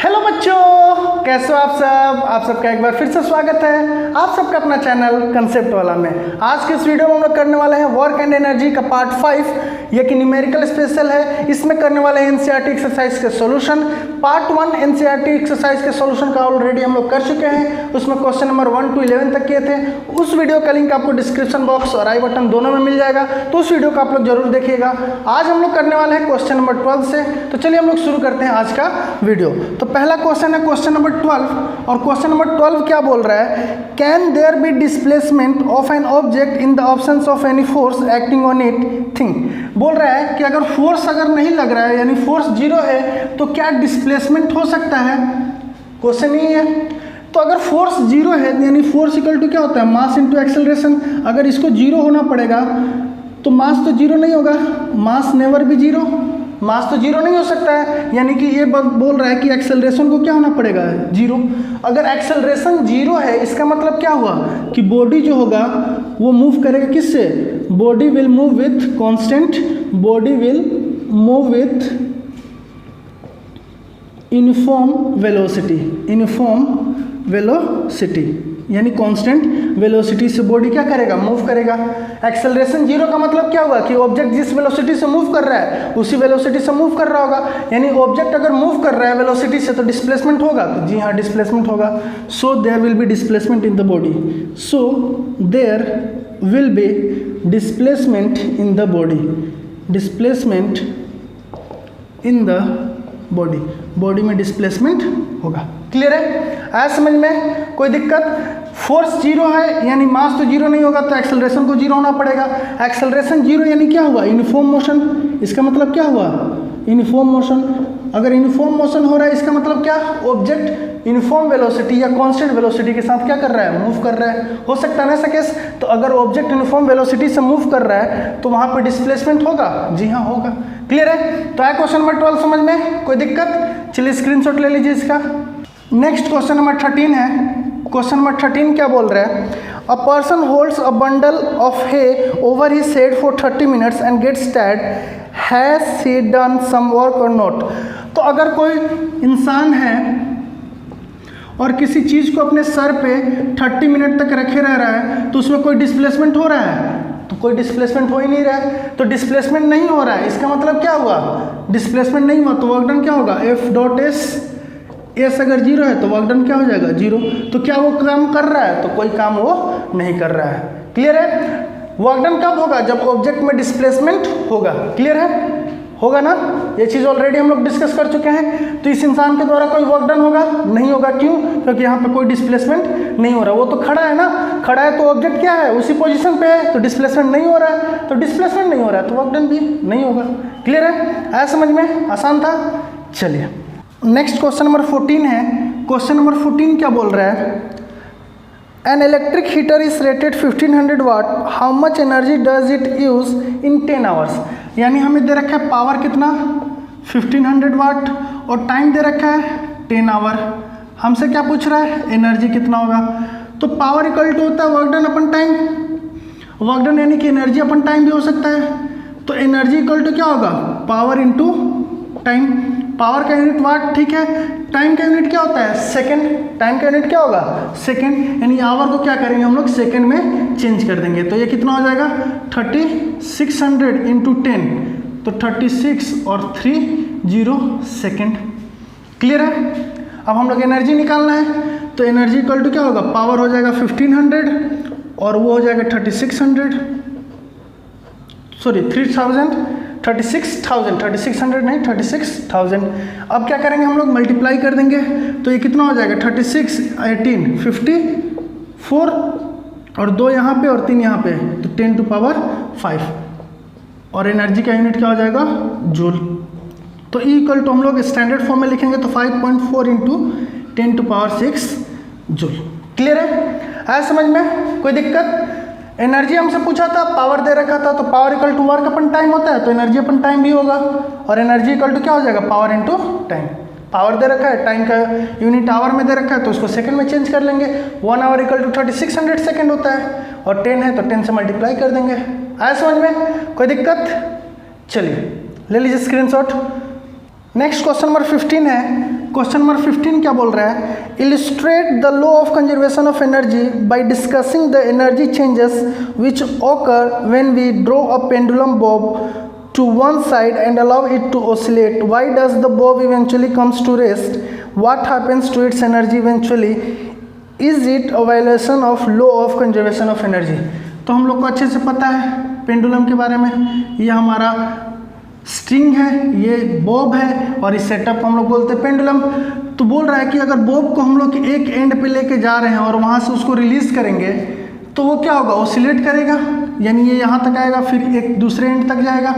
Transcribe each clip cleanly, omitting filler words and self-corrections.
Hello बच्चों, कैसे हो आप सब। आप सबका एक बार फिर से स्वागत है आप सबका अपना चैनल कंसेप्ट वाला में। आज के इस वीडियो में हम लोग करने वाले हैं वर्क एंड एनर्जी का पार्ट 5, ये कि न्यूमेरिकल स्पेशल है। इसमें करने वाले हैं एनसीईआरटी एक्सरसाइज के सॉल्यूशन। पार्ट 1 एनसीईआरटी एक्सरसाइज के सॉल्यूशन का ऑलरेडी हम लोग कर चुके हैं। उसमें क्वेश्चन नंबर 1 to 11 तक किए थे। उस वीडियो का लिंक आपको डिस्क्रिप्शन बॉक्स और आई बटन दोनों में मिल जाएगा, तो उस वीडियो को आप लोग जरूर देखिएगा। आज हम लोग करने वाले हैं क्वेश्चन नंबर 12 से। तो चलिए हम लोग शुरू करते हैं आज का वीडियो। तो पहला क्वेश्चन है क्वेश्चन नंबर 12, और क्वेश्चन नंबर 12 क्या बोल रहा है, can there be displacement of an object in the absence of any force acting on it thing. बोल रहा है कि अगर फोर्स नहीं लग रहा है, यानी फोर्स 0 है, तो क्या डिस्प्लेसमेंट हो सकता है। क्वेश्चन ही है। तो अगर फोर्स 0 है, यानी फोर्स इक्वल टू क्या होता है, मास इंटू एक्सेलरेशन। अगर इसको 0 होना पड़ेगा तो मास तो 0 नहीं होगा, मास नेवर भी 0, मास तो 0 नहीं हो सकता है। यानी कि ये बोल रहा है कि एक्सेलरेशन को क्या होना पड़ेगा, 0। अगर एक्सेलरेशन 0 है, इसका मतलब क्या हुआ कि बॉडी जो होगा वो मूव करेगा किससे, body will move with constant, body will move with uniform velocity, uniform velocity, यानी कांस्टेंट वेलोसिटी से बॉडी क्या करेगा, मूव करेगा। एक्सेलरेशन 0 का मतलब क्या हुआ कि ऑब्जेक्ट जिस वेलोसिटी से मूव कर रहा है उसी वेलोसिटी से मूव कर रहा होगा। यानी ऑब्जेक्ट अगर मूव कर रहा है वेलोसिटी से तो डिस्प्लेसमेंट होगा, तो जी हाँ डिस्प्लेसमेंट होगा। So there will be displacement in the body, so there will be displacement in the body, displacement in the body, body में डिस्प्लेसमेंट होगा। क्लियर है, आया समझ में, कोई दिक्कत। फोर्स 0 है, यानी मास तो 0 नहीं होगा, तो एक्सेलरेशन को 0 होना पड़ेगा। एक्सेलरेशन 0 यानी क्या हुआ, यूनिफॉर्म मोशन। इसका मतलब क्या हुआ, यूनिफॉर्म मोशन। अगर यूनिफॉर्म मोशन हो रहा है, इसका मतलब क्या, ऑब्जेक्ट यूनिफॉर्म वेलोसिटी या कांस्टेंट वेलोसिटी के साथ क्या कर रहा है, मूव कर रहा है। हो सकता है ना ऐसा केस। तो अगर ऑब्जेक्ट यूनिफॉर्म वेलोसिटी से मूव कर रहा है तो वहाँ पर डिस्प्लेसमेंट होगा, जी हाँ होगा। क्लियर है, तो आया क्वेश्चन नंबर 12 समझ में, कोई दिक्कत। चलिए स्क्रीनशॉट ले लीजिए इसका। नेक्स्ट क्वेश्चन नंबर 13 है। क्वेश्चन नंबर 13 क्या बोल रहा है, a person holds a bundle of hay over his head for 30 minutes and gets tired, has he done some work or not. तो अगर कोई इंसान है और किसी चीज़ को अपने सर पे 30 मिनट तक रखे रह रहा है, तो उसमें कोई डिस्प्लेसमेंट हो रहा है, तो कोई डिस्प्लेसमेंट हो ही नहीं रहा है। तो डिस्प्लेसमेंट नहीं हो रहा है, इसका मतलब क्या हुआ, डिस्प्लेसमेंट नहीं हुआ, तो वर्क डन क्या होगा, एफ डॉट एस अगर 0 है तो वर्क डन क्या हो जाएगा, 0। तो क्या वो काम कर रहा है, तो कोई काम वो नहीं कर रहा है। क्लियर है, वर्क डन कब होगा, जब ऑब्जेक्ट में डिस्प्लेसमेंट होगा। क्लियर है, होगा ना, ये चीज़ ऑलरेडी हम लोग डिस्कस कर चुके हैं। तो इस इंसान के द्वारा कोई वर्क डन होगा, नहीं होगा। क्यों, क्योंकि यहाँ पे कोई डिस्प्लेसमेंट नहीं हो रहा, वो तो खड़ा है ना, खड़ा है तो ऑब्जेक्ट क्या है, उसी पोजीशन पे है, तो डिस्प्लेसमेंट नहीं हो रहा है। तो डिस्प्लेसमेंट नहीं हो रहा है तो वर्क डन भी नहीं होगा। क्लियर है, आया समझ में, आसान था। चलिए नेक्स्ट क्वेश्चन नंबर 14 है। क्वेश्चन नंबर 14 क्या बोल रहा है, an electric heater is rated 1500 watt, how much energy does it use in 10 hours. यानी हमें दे रखा है पावर कितना, 1500 वाट, और टाइम दे रखा है 10 आवर। हमसे क्या पूछ रहा है, एनर्जी कितना होगा। तो पावर इक्वल टू होता है वर्क डन अपन टाइम, वर्क डन यानी कि एनर्जी अपन टाइम भी हो सकता है। तो एनर्जी इक्वल टू क्या होगा, पावर इंटू टाइम। पावर का यूनिट वाट, ठीक है। टाइम का यूनिट क्या होता है, सेकंड। टाइम का यूनिट क्या होगा, सेकंड। यानी आवर को क्या करेंगे हम लोग, सेकंड में चेंज कर देंगे। तो ये कितना हो जाएगा, 3600 इंटू 10, तो 36 और 30 सेकेंड। क्लियर है, अब हम लोग एनर्जी निकालना है। तो एनर्जी इक्वल टू क्या होगा, पावर हो जाएगा 1500 और वो हो जाएगा 3600, सॉरी 3600 नहीं 36,000। अब क्या करेंगे हम लोग, मल्टीप्लाई कर देंगे। तो ये कितना हो जाएगा, 36 18 54 और 2 यहाँ पे और 3 यहाँ पे, तो 10 टू पावर 5। और एनर्जी का यूनिट क्या हो जाएगा, जूल। तो ई इक्वल टू हम लोग स्टैंडर्ड फॉर्म में लिखेंगे तो 5.4 into 10 to power 6 joule. Clear है, आया समझ में, कोई दिक्कत। एनर्जी हमसे पूछा था, पावर दे रखा था, तो power equal to work upon time होता है, तो एनर्जी अपन टाइम भी होगा। और एनर्जी इक्वल टू क्या हो जाएगा, पावर इंटू टाइम। पावर दे रखा है, टाइम का यूनिट आवर में दे रखा है, तो उसको सेकंड में चेंज कर लेंगे। 1 आवर इक्वल टू 3600 सेकंड होता है, और 10 है तो 10 से मल्टीप्लाई कर देंगे। आया समझ में, कोई दिक्कत। चलिए ले लीजिए स्क्रीनशॉट। नेक्स्ट क्वेश्चन नंबर 15 है। क्वेश्चन नंबर 15 क्या बोल रहा है, illustrate the law of conservation of energy by discussing the energy changes which occur when we draw a pendulum bob to one side and allow it to oscillate. Why does the bob eventually comes to rest? What happens to its energy eventually? Is it a violation of law of conservation of energy? तो हम लोग को अच्छे से पता है pendulum के बारे में, ये हमारा स्ट्रिंग है, ये बॉब है और इस सेटअप को हम लोग बोलते हैं पेंडुलम। तो बोल रहा है कि अगर बॉब को हम लोग एक एंड पे लेके जा रहे हैं और वहाँ से उसको रिलीज करेंगे तो वो क्या होगा, ऑसिलेट करेगा, यानी ये यहाँ तक आएगा, फिर एक दूसरे एंड तक जाएगा,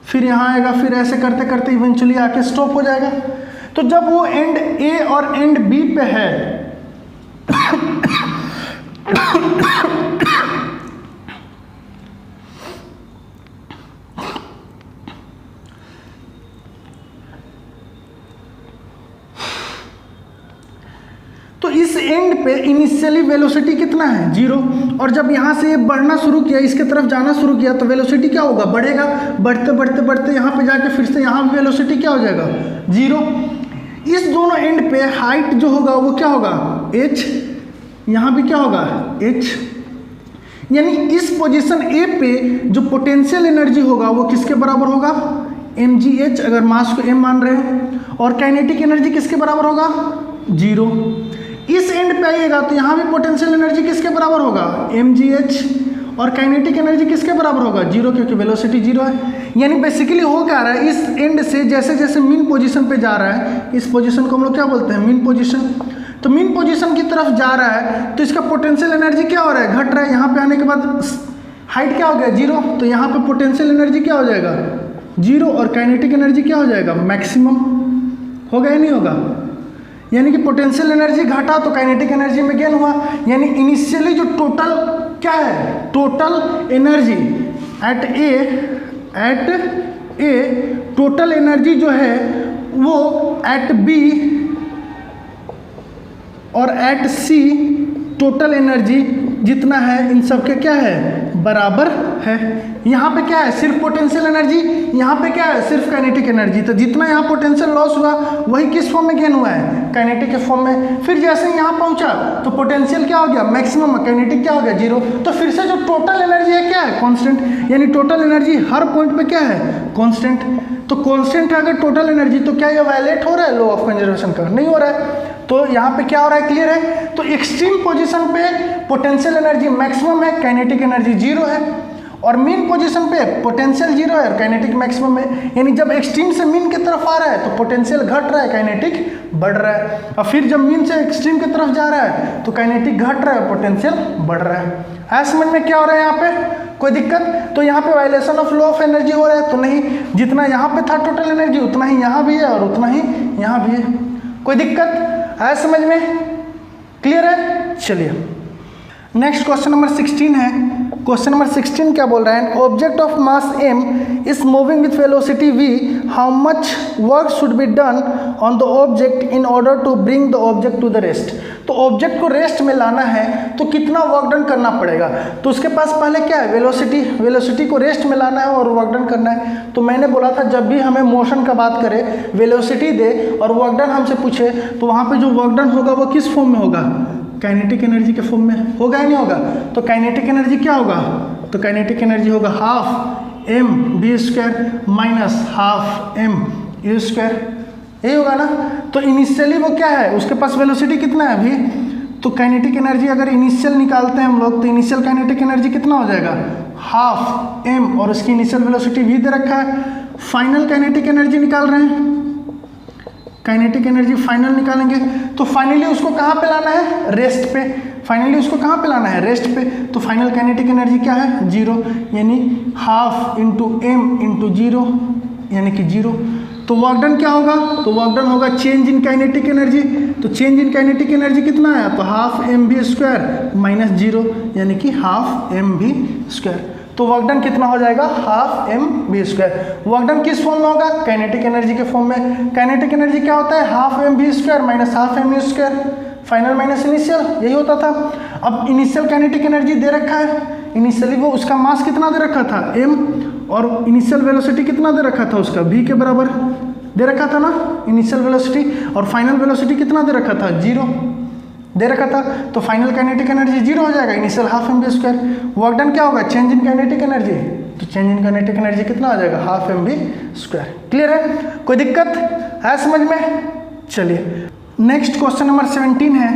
फिर यहाँ आएगा, फिर ऐसे करते करते इवेंचुअली आके स्टॉप हो जाएगा। तो जब वो एंड ए और एंड बी पे है तो इस एंड पे इनिशियली वेलोसिटी कितना है, 0, और जब यहाँ से ये बढ़ना शुरू किया, इसके तरफ जाना शुरू किया तो वेलोसिटी क्या होगा, बढ़ेगा, बढ़ते बढ़ते बढ़ते यहाँ पे जाके फिर से यहाँ भी वेलोसिटी क्या हो जाएगा, 0। इस दोनों एंड पे हाइट जो होगा वो क्या होगा, h, यहाँ भी क्या होगा, h, यानी इस पोजीशन ए पे जो पोटेंशियल एनर्जी होगा वो किसके बराबर होगा, mgh, अगर मास को m मान रहे हैं, और काइनेटिक एनर्जी किसके बराबर होगा, 0। इस एंड पे आइएगा तो यहाँ भी पोटेंशियल एनर्जी किसके बराबर होगा, mgh, और काइनेटिक एनर्जी किसके बराबर होगा, 0, क्योंकि वेलोसिटी 0 है। यानी बेसिकली हो क्या रहा है, इस एंड से जैसे जैसे मीन पोजीशन पे जा रहा है, इस पोजीशन को हम लोग क्या बोलते हैं, मीन पोजीशन। तो मीन पोजीशन की तरफ जा रहा है तो इसका पोटेंशियल एनर्जी क्या हो रहा है, घट रहा है। यहाँ पे आने के बाद हाइट क्या हो गया, 0, तो यहाँ पे पोटेंशियल एनर्जी क्या हो जाएगा, 0, और काइनेटिक एनर्जी क्या हो जाएगा, मैक्सिमम। होगा या नहीं होगा, यानी कि पोटेंशियल एनर्जी घटा तो काइनेटिक एनर्जी में गेन हुआ। यानी इनिशियली जो टोटल क्या है, total energy at A total energy जो है वो एट बी और एट सी टोटल एनर्जी जितना है इन सब के क्या है, बराबर है। यहाँ पे क्या है, सिर्फ पोटेंशियल एनर्जी, यहाँ पे क्या है, सिर्फ काइनेटिक एनर्जी। तो जितना यहाँ पोटेंशियल लॉस हुआ वही किस फॉर्म में गेन हुआ है, काइनेटिक के फॉर्म में। फिर जैसे यहाँ पहुँचा तो पोटेंशियल क्या हो गया, मैक्सिमम, काइनेटिक क्या हो गया, 0। तो फिर से जो टोटल एनर्जी है क्या है, कॉन्स्टेंट। यानी टोटल एनर्जी हर पॉइंट पे क्या है, कॉन्स्टेंट। तो कॉन्स्टेंट है अगर टोटल एनर्जी, तो क्या ये वायलेट हो रहा है लॉ ऑफ कंजर्वेशन का, नहीं हो रहा है। तो यहाँ पे क्या हो रहा है, क्लियर है। तो एक्सट्रीम पोजीशन पे पोटेंशियल एनर्जी मैक्सिमम है, काइनेटिक एनर्जी 0 है, और मीन पोजीशन पे पोटेंशियल 0 है और काइनेटिक मैक्सिमम है। यानी जब एक्सट्रीम से मीन की तरफ आ रहा है तो पोटेंशियल घट रहा है, काइनेटिक बढ़ रहा है, और फिर जब मीन से एक्सट्रीम की तरफ जा रहा है तो काइनेटिक घट रहा है, पोटेंशियल बढ़ रहा है। ऐसे समझ में क्या हो रहा है, यहाँ पे कोई दिक्कत? तो यहाँ पे violation of law of energy हो रहा है तो नहीं, जितना यहाँ पे था टोटल एनर्जी उतना ही यहाँ भी है और उतना ही यहाँ भी है। कोई दिक्कत है समझ में, क्लियर है? चलिए नेक्स्ट क्वेश्चन नंबर 16 है। क्वेश्चन नंबर 16 क्या बोल रहा है, object of mass m is moving with velocity v, how much work should be done on the object in order to bring the object to the rest. तो object को rest में लाना है तो कितना वर्क डन करना पड़ेगा। तो उसके पास पहले क्या है, वेलोसिटी, वेलोसिटी को रेस्ट में लाना है और वर्क डन करना है। तो मैंने बोला था जब भी हमें मोशन का बात करे, वेलोसिटी दे और वर्क डन हमसे पूछे तो वहाँ पे जो वर्क डन होगा वो किस फॉर्म में होगा, काइनेटिक एनर्जी के फॉर्म में होगा या नहीं होगा। तो काइनेटिक एनर्जी क्या होगा, तो काइनेटिक एनर्जी होगा half m v square minus half m a square, यही होगा ना। तो इनिशियली वो क्या है, उसके पास वेलोसिटी कितना है अभी, तो काइनेटिक एनर्जी अगर इनिशियल निकालते हैं हम लोग तो इनिशियल काइनेटिक एनर्जी कितना हो जाएगा, हाफ एम, और उसकी इनिशियल वेलोसिटी भी दे रखा है। फाइनल काइनेटिक एनर्जी निकाल रहे हैं, काइनेटिक एनर्जी फाइनल निकालेंगे तो फाइनली उसको कहाँ पे लाना है, रेस्ट पे। फाइनली उसको कहाँ पे लाना है, रेस्ट पे। तो फाइनल काइनेटिक एनर्जी क्या है, 0, यानी हाफ इंटू एम इंटू 0 यानी कि 0। तो वर्क डन क्या होगा, तो वर्क डन होगा चेंज इन काइनेटिक एनर्जी। तो चेंज इन काइनेटिक एनर्जी कितना है, तो half m v square minus 0 यानी कि हाफ एम बी स्क्वायर। तो वर्क डन कितना हो जाएगा, half m v square. Work done किस फॉर्म में होगा, काइनेटिक एनर्जी के फॉर्म में। काइनेटिक एनर्जी क्या होता है, half m v square minus half m v square, final minus initial, यही होता था। अब इनिशियल काइनेटिक एनर्जी दे रखा है, इनिशियली वो उसका मास कितना दे रखा था m, और इनिशियल वेलोसिटी कितना दे रखा था उसका v के बराबर, दे रखा था ना इनिशियल वेलोसिटी, और फाइनल वेलोसिटी कितना दे रखा था, 0 दे रखा था। तो फाइनल काइनेटिक एनर्जी 0 हो जाएगा, initial half mv²। Work done क्या होगा, चेंज इन काइनेटिक एनर्जी, तो चेंज इन काइनेटिक एनर्जी कितना आ जाएगा, हाफ mv²। क्लियर है, कोई दिक्कत है समझ में? चलिए नेक्स्ट क्वेश्चन नंबर 17 है।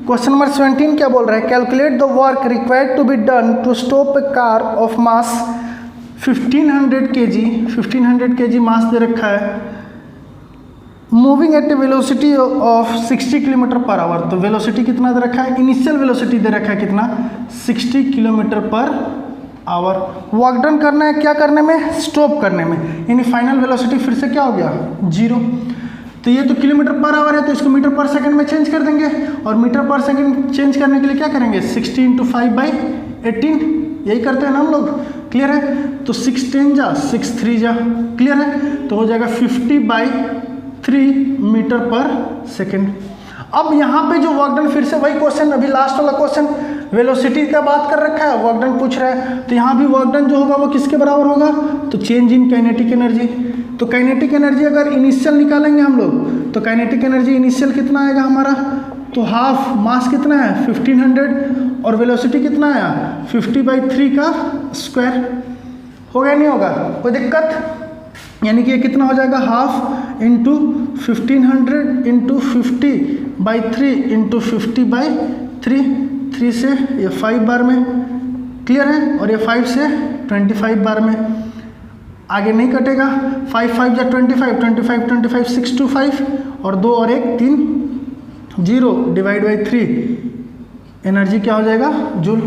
क्वेश्चन नंबर 17 क्या बोल रहा है, calculate the work required to be done to stop a car of mass 1500 kg, 1500 kg mass दे रखा है, moving at a velocity of 60 kilometre per hour. तो वेलोसिटी कितना दे रखा है, इनिशियल वेलोसिटी दे रखा है कितना, 60 kilometre per our. Work done करना है क्या करने में, स्टॉप करने में, यानी फाइनल वेलोसिटी फिर से क्या हो गया, 0। तो ये तो किलोमीटर पर आवर है, तो इसको मीटर पर सेकंड में चेंज कर देंगे, और मीटर पर सेकंड चेंज करने के लिए क्या करेंगे, 60 × 5/18, यही करते हैं ना हम लोग। क्लियर है, तो 6 10 जा 6 3 जा, क्लियर है, तो हो जाएगा 50/3 मीटर पर सेकंड। अब यहाँ पे जो वर्क डन, फिर से वही क्वेश्चन, अभी लास्ट वाला क्वेश्चन वेलोसिटी का बात कर रखा है, वर्क डन पूछ रहा है, तो यहाँ भी वर्क डन जो होगा वो किसके बराबर होगा, तो चेंज इन काइनेटिक एनर्जी। तो काइनेटिक एनर्जी अगर इनिशियल निकालेंगे हम लोग, तो काइनेटिक एनर्जी इनिशियल कितना आएगा हमारा, तो हाफ, मास कितना है 1500, और वेलोसिटी कितना आया 50/3 का स्क्वायर। हो गया नहीं होगा, कोई दिक्कत? यानी कि ये कितना हो जाएगा, हाफ इंटू 1500 इंटू 50/3 इंटू 50/3, 3 से ये 5 बार में, क्लियर है, और ये 5 से 25 बार में, आगे नहीं कटेगा, 5 5 या 25, 25 25 6 to 5, और 2 और 1 3, 0 डिवाइड बाई 3, एनर्जी क्या हो जाएगा, जूल।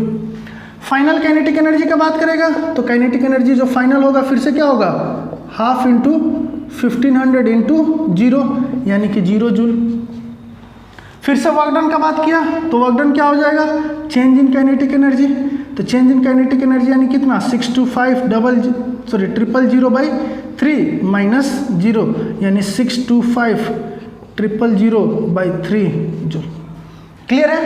फाइनल काइनेटिक एनर्जी का बात करेगा, तो काइनेटिक एनर्जी जो फाइनल होगा फिर से क्या होगा, हाफ इंटू 1500 इंटू 0, यानी कि 0 जूल। फिर से वर्क डन का बात किया, तो वर्क डन क्या हो जाएगा, चेंज इन काइनेटिक एनर्जी। तो चेंज इन काइनेटिक एनर्जी यानी कितना, 6 to 5 000/3 माइनस 0, यानी 6 to 5 000/3 जूल। क्लियर है,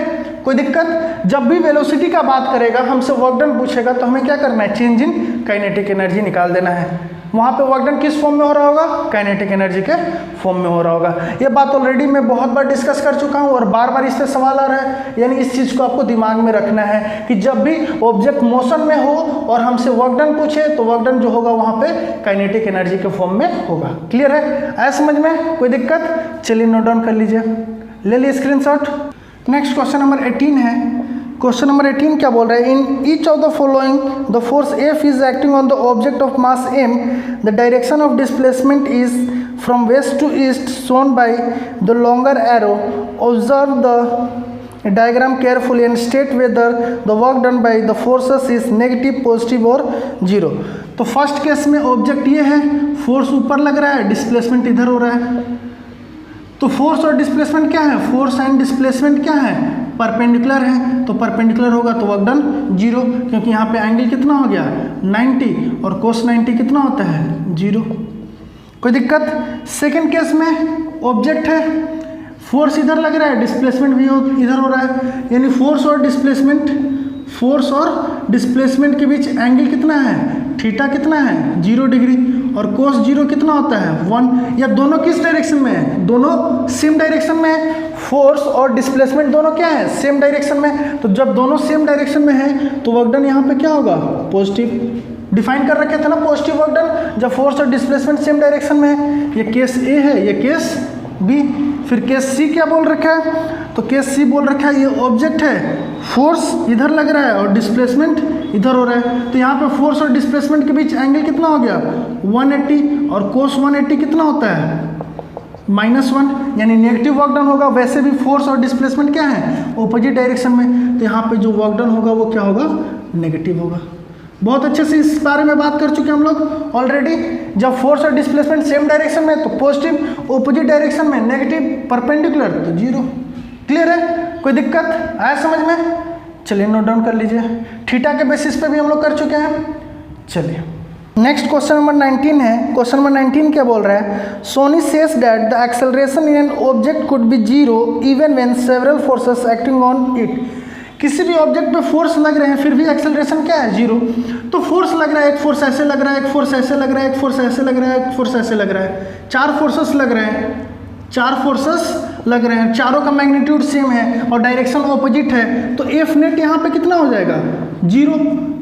कोई दिक्कत? जब भी वेलोसिटी का बात करेगा, हमसे वर्क डन पूछेगा, तो हमें क्या करना है, चेंज इन काइनेटिक एनर्जी निकाल देना है। वहाँ पे वर्क डन किस फॉर्म में हो रहा होगा, काइनेटिक एनर्जी के फॉर्म में हो रहा होगा। ये बात ऑलरेडी मैं बहुत बार डिस्कस कर चुका हूँ, और बार बार इस पर सवाल आ रहा है, यानी इस चीज़ को आपको दिमाग में रखना है कि जब भी ऑब्जेक्ट मोशन में हो और हमसे वर्क डन पूछे, तो वर्क डन जो होगा वहाँ पे काइनेटिक एनर्जी के फॉर्म में होगा। क्लियर है, आया समझ में, कोई दिक्कत? चलिए नोट डाउन कर लीजिए, ले लीजिए स्क्रीनशॉट। नेक्स्ट क्वेश्चन नंबर 18 है। क्वेश्चन नंबर 18 क्या बोल रहा है, in each of the following the force F is acting on the object of mass M, the direction of displacement is from west to east shown by the longer arrow. Observe the diagram carefully and state whether the work done by the forces is negative, positive or 0। तो first case में object ये है, force ऊपर लग रहा है, displacement इधर हो रहा है। तो फोर्स और डिस्प्लेसमेंट क्या है, फोर्स एंड डिस्प्लेसमेंट क्या है, परपेंडिकुलर है, तो परपेंडिकुलर होगा तो वर्क डन 0, क्योंकि यहाँ पे एंगल कितना हो गया 90, और कोस 90 कितना होता है 0। कोई दिक्कत? सेकंड केस में ऑब्जेक्ट है, फोर्स इधर लग रहा है, डिस्प्लेसमेंट भी इधर हो रहा है, यानी फोर्स और डिस्प्लेसमेंट के बीच एंगल कितना है, थीटा कितना है 0 डिग्री, और कोस 0 कितना होता है 1। या दोनों किस डायरेक्शन में है, दोनों सेम डायरेक्शन में है, फोर्स और डिस्प्लेसमेंट दोनों क्या है, सेम डायरेक्शन में। तो जब दोनों सेम डायरेक्शन में है, तो वर्क डन यहाँ पे क्या होगा, पॉजिटिव। डिफाइन कर रखे थे ना पॉजिटिव वर्क डन, जब फोर्स और डिस्प्लेसमेंट सेम डायरेक्शन में है। ये केस ए है, ये केस बी। फिर केस सी क्या बोल रखा है, तो केस सी बोल रखा है, ये ऑब्जेक्ट है, फोर्स इधर लग रहा है और डिस्प्लेसमेंट इधर हो रहा है, तो यहाँ पे फोर्स और डिस्प्लेसमेंट के बीच एंगल कितना हो गया 180, और कोस 180 कितना होता है -1, यानी नेगेटिव वर्क डन होगा। वैसे भी फोर्स और डिस्प्लेसमेंट क्या है, ऑपोजिट डायरेक्शन में, तो यहाँ पे जो वर्क डन होगा वो क्या होगा, नेगेटिव होगा। बहुत अच्छे से इस बारे में बात कर चुके हैं हम लोग ऑलरेडी। जब फोर्स और डिस्प्लेसमेंट सेम डायरेक्शन में तो पॉजिटिव, ऑपोजिट डायरेक्शन में नेगेटिव, परपेंडिकुलर तो 0। क्लियर है, कोई दिक्कत आया समझ में? चलिए नोट डाउन कर लीजिए, थीटा के बेसिस पे भी हम लोग कर चुके हैं। चलिए नेक्स्ट क्वेश्चन नंबर 19 है। क्वेश्चन नंबर 19 क्या बोल रहा है, Soni says that the acceleration in an object could be 0 even when several forces acting on it. किसी भी ऑब्जेक्ट पे फोर्स लग रहे हैं फिर भी एक्सेलरेशन क्या है, जीरो। तो फोर्स लग रहा है, एक फोर्स ऐसे लग रहा है, एक फोर्स ऐसे लग रहा है, एक फोर्स ऐसे लग रहा है, एक फोर्स ऐसे लग रहा है, चार फोर्सेस लग रहे हैं, चार फोर्सेस लग रहे हैं, चारों का मैग्नीट्यूड सेम है और डायरेक्शन ऑपोजिट है, तो एफ नेट यहाँ पे कितना हो जाएगा, जीरो।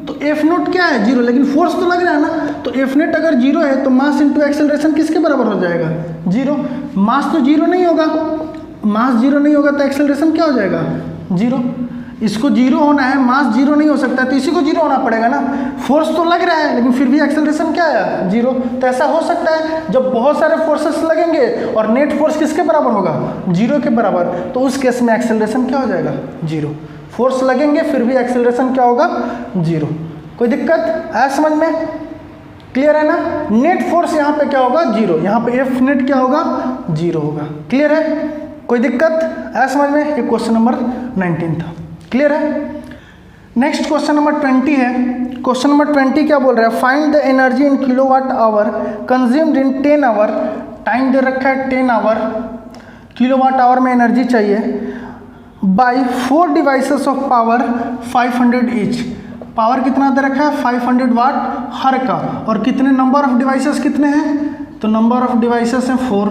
तो एफ नोट क्या है, जीरो, लेकिन फोर्स तो लग रहा है ना, तो एफ नेट अगर जीरो है तो मास इंटू एक्सेलरेशन किसके बराबर हो जाएगा, जीरो। मास तो जीरो नहीं होगा, मास जीरो नहीं होगा तो एक्सेलरेशन क्या हो जाएगा, जीरो। इसको जीरो होना है, मास जीरो नहीं हो सकता, तो इसी को जीरो होना पड़ेगा ना। फोर्स तो लग रहा है लेकिन फिर भी एक्सेलरेशन क्या है, जीरो। तो ऐसा हो सकता है जब बहुत सारे फोर्सेस लगेंगे और नेट फोर्स किसके बराबर होगा, जीरो के बराबर, तो उस केस में एक्सेलरेशन क्या हो जाएगा, जीरो। फोर्स लगेंगे फिर भी एक्सेलरेशन क्या होगा, जीरो। कोई दिक्कत आया समझ में, क्लियर है ना। नेट फोर्स यहाँ पे क्या होगा, जीरो, यहाँ पे एफ नेट क्या होगा, जीरो होगा। क्लियर है, कोई दिक्कत आया समझ में। ये क्वेश्चन नंबर 19 था, क्लियर है। नेक्स्ट क्वेश्चन नंबर 20 है। क्वेश्चन नंबर 20 क्या बोल रहा है, find the energy in kilowatt hour consumed in 10 hour. Time दे रखा है 10 आवर, किलोवाट आवर में एनर्जी चाहिए, by 4 devices of power 500 each. Power कितना दे रखा है, 500 वाट हर का, और कितने नंबर ऑफ डिवाइसेस कितने हैं, तो नंबर ऑफ डिवाइसेस हैं 4।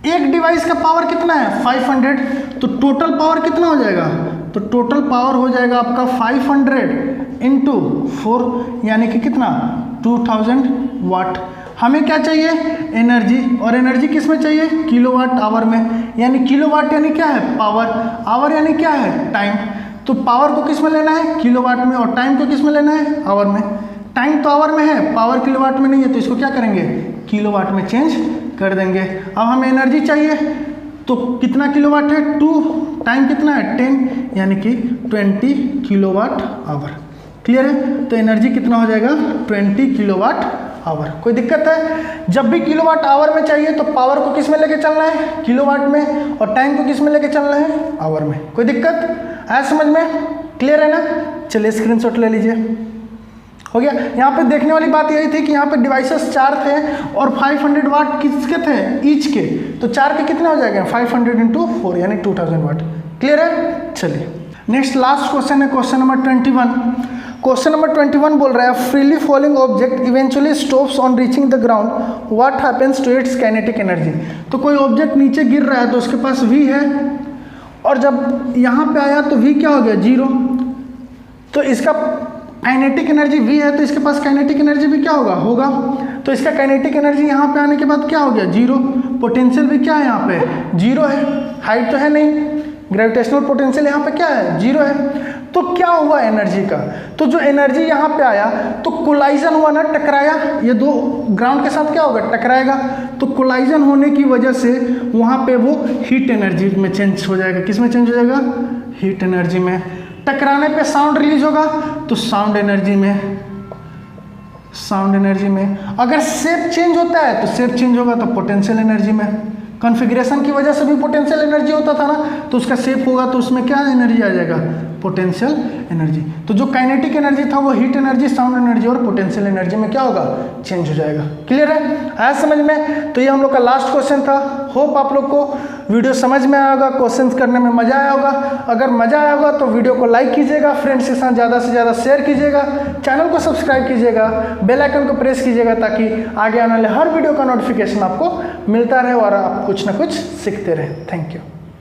एक डिवाइस का पावर कितना है, 500, तो टोटल पावर कितना हो जाएगा, तो टोटल पावर हो जाएगा आपका 500 इंटू 4, यानी कि कितना, 2000 वाट। हमें क्या चाहिए, एनर्जी, और एनर्जी किस में चाहिए, किलोवाट आवर में, यानी किलोवाट यानी क्या है, पावर, आवर यानी क्या है, टाइम। तो पावर को किस में लेना है, किलोवाट में, और टाइम को किस में लेना है, आवर में। टाइम तो आवर में है, पावर किलोवाट में नहीं है, तो इसको क्या करेंगे, किलोवाट में चेंज कर देंगे। अब हमें एनर्जी चाहिए, तो कितना किलोवाट है, 2, टाइम कितना है 10, यानी कि 20 किलोवाट आवर। क्लियर है, तो एनर्जी कितना हो जाएगा, 20 किलोवाट आवर। कोई दिक्कत है, जब भी किलोवाट आवर में चाहिए तो पावर को किस में लेके चलना है, किलोवाट में, और टाइम को किस में लेके चलना है, आवर में। कोई दिक्कत आया समझ में, क्लियर है ना। चलिए स्क्रीनशॉट ले लीजिए, हो गया। यहाँ पे देखने वाली बात यही थी कि यहाँ पे डिवाइसेस 4 थे और 500 वाट किसके थे, ईच के, तो 4 के कितने हो जाएंगे, 500 इंटू 4 यानी 2000 वाट। क्लियर है, चलिए नेक्स्ट लास्ट क्वेश्चन है, क्वेश्चन नंबर 21। क्वेश्चन नंबर 21 बोल रहा है, freely falling object eventually stops on reaching the ground, what happens to its kinetic energy. तो कोई ऑब्जेक्ट नीचे गिर रहा है तो उसके पास v है, और जब यहाँ पे आया तो v क्या हो गया, 0। तो इसका काइनेटिक एनर्जी v है, तो इसके पास काइनेटिक एनर्जी भी क्या होगा, तो इसका काइनेटिक एनर्जी यहाँ पे आने के बाद क्या हो गया, 0। पोटेंशियल भी क्या है यहाँ पे, 0 है, हाइट तो है नहीं, ग्रेविटेशनल पोटेंशियल यहाँ पे क्या है, 0 है। तो क्या हुआ एनर्जी का, तो जो एनर्जी यहाँ पे आया तो कोलाइजन हुआ ना, टकराया, ये दो ग्राउंड के साथ क्या होगा, टकराएगा, तो कोलाइजन होने की वजह से वहाँ पे वो हीट एनर्जी में चेंज हो जाएगा। किस में चेंज हो जाएगा, हीट एनर्जी में। टकराने पे साउंड रिलीज होगा तो साउंड एनर्जी में, साउंड एनर्जी में। अगर शेप चेंज होता है तो शेप चेंज होगा तो पोटेंशियल एनर्जी में। कॉन्फ़िगरेशन की वजह से भी पोटेंशियल एनर्जी होता था ना, तो उसका शेप होगा तो उसमें क्या एनर्जी आ जाएगा, पोटेंशियल एनर्जी। तो जो काइनेटिक एनर्जी था वो हीट एनर्जी, साउंड एनर्जी और पोटेंशियल एनर्जी में क्या होगा, चेंज हो जाएगा। क्लियर है, आया समझ में। तो ये हम लोग का लास्ट क्वेश्चन था। होप आप लोग को वीडियो समझ में आया होगा, क्वेश्चन करने में मजा आया होगा। अगर मजा आया होगा तो वीडियो को लाइक कीजिएगा, फ्रेंड्स के साथ ज़्यादा से ज़्यादा शेयर कीजिएगा, चैनल को सब्सक्राइब कीजिएगा, बेल आइकन को प्रेस कीजिएगा, ताकि आगे आने वाले हर वीडियो का नोटिफिकेशन आपको मिलता रहे और आप कुछ ना कुछ सीखते रहे। Thank you.